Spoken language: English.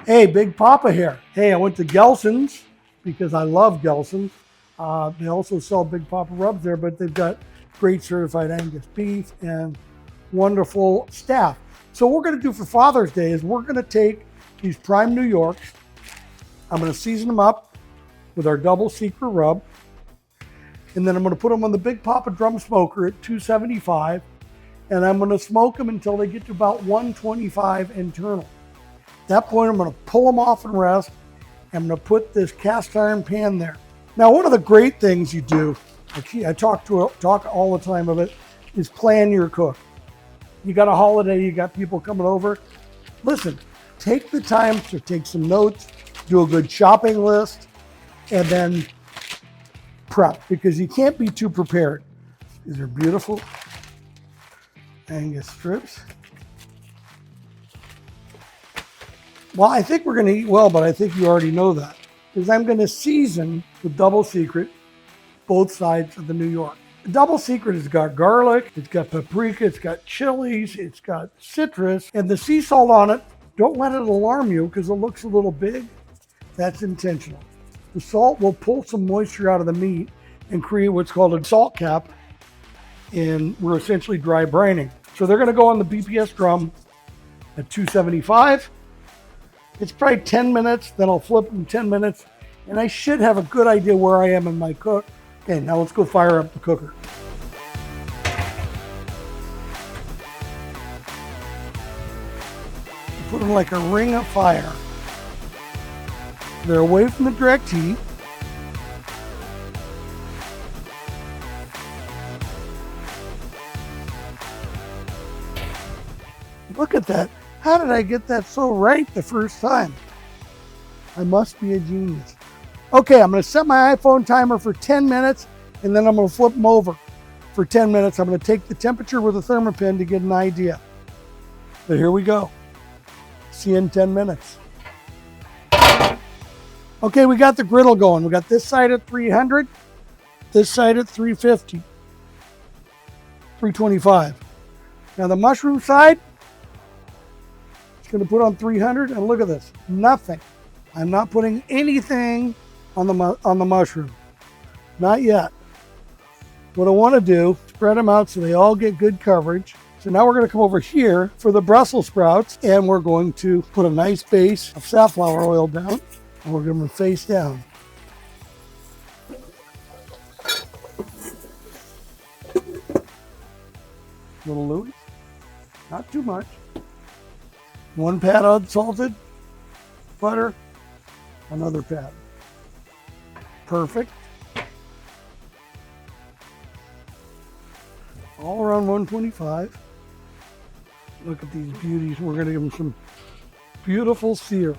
Hey, Big Papa here. Hey, I went to Gelson's because I love Gelson's. They also sell Big Papa rubs there, but they've got great certified Angus beef and wonderful staff. So what we're going to do for Father's Day is we're going to take these prime New Yorks. I'm going to season them up with our double secret rub. And then I'm going to put them on the Big Papa drum smoker at 275. And I'm going to smoke them until they get to about 125 internal. At that point, I'm going to pull them off and rest. I'm going to put this cast iron pan there. Now, one of the great things you do, I talk all the time of it, is plan your cook. You got a holiday, you got people coming over. Listen, take the time to take some notes, do a good shopping list, and then prep, because you can't be too prepared. These are beautiful Angus strips. Well, I think we're going to eat well, but I think you already know that, because I'm going to season with Double Secret both sides of the New York. The Double Secret has got garlic, it's got paprika, it's got chilies, it's got citrus, and the sea salt on it, don't let it alarm you because it looks a little big. That's intentional. The salt will pull some moisture out of the meat and create what's called a salt cap, and we're essentially dry brining. So they're going to go on the BPS drum at 275. It's probably 10 minutes, then I'll flip them 10 minutes, and I should have a good idea where I am in my cook. Okay, now let's go fire up the cooker. Put them like a ring of fire. They're away from the direct heat. Look at that. How did I get that so right the first time? I must be a genius. Okay, I'm going to set my iPhone timer for 10 minutes, and then I'm going to flip them over for 10 minutes. I'm going to take the temperature with a thermopin to get an idea. But here we go. See you in 10 minutes. Okay, we got the griddle going. We got this side at 300, this side at 350, 325. Now the mushroom side, it's going to put on 300, and look at this, nothing. I'm not putting anything on the mushroom, not yet. What I want to do, spread them out so they all get good coverage. So now we're going to come over here for the Brussels sprouts, and we're going to put a nice base of safflower oil down, and we're going to face down. Little Louis, not too much. One pat unsalted butter, another pat. Perfect. All around 125. Look at these beauties. We're going to give them some beautiful sear.